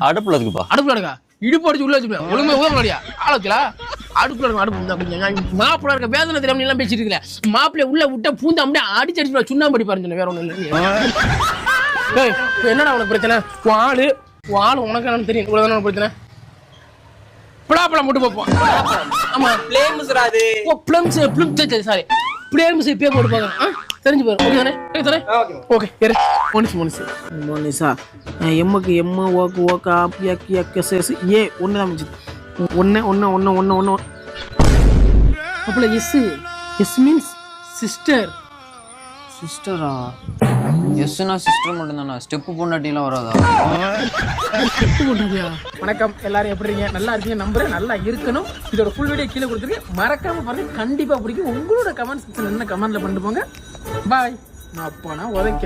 அடுப்புல இருக்குப்பா. அடுப்புல இருக்கா? இடுப்பு அடிச்சு உள்ள வச்சுக்கலாம். ஒழுங்கா ஊதங்கொலையா ஆளோக்கலா? அடுப்புல இருக்கும். அடுப்பு மாப்பிள்ள இருக்க வேதனை தெரியாம எல்லாம் பேசிட்டு இருக்கல. மாப்பிள்ளைய உள்ள விட்டா பூந்து அப்படியே அடிச்சு சுண்ணாம்படி பாருங்க. வேற ஒண்ணு இல்லை. என்னடா உனக்கு பிரச்சனை? வாழு உனக்கு என்னன்னு தெரியும். இவ்வளவுதான பிரச்சனை. பலாப்பழம் போட்டு பார்ப்போம். ஆமா பிளம்ஸ் சாரி பிளேம்ஸ் இப்பயே போட்டு பார்க்கலாம். தெரிஞ்சு பாரு. ஓகே மோனிசா எம்முக்கு எம்மு ஓக்கு ஓக்கு ஆப்பி அக்கி அக்கசஸ் ஏ ஒன்று தான் மிச்சது. ஒன்று அப்பல எஸ் மீன்ஸ் சிஸ்டரா? எஸ்னா சிஸ்டர் மட்டும் தானா? ஸ்டெப்பு பொண்டாட்டிலாம் வராதா? வணக்கம் எல்லாரும் எப்படி இருக்கீங்க? நல்லா இருக்கீங்க நம்புறேன். நல்லா இருக்கணும். இதோட ஃபுல் வீடியோ கீழே கொடுத்துருக்கேன். மறக்காம பாருங்க. கண்டிப்பா பிடிக்கும். உங்களோட கமெண்ட் செக்ஷன் என்ன கமெண்ட்ல பண்ணிட்டு போங்க. பாய். நான் அப்பா உதைக்க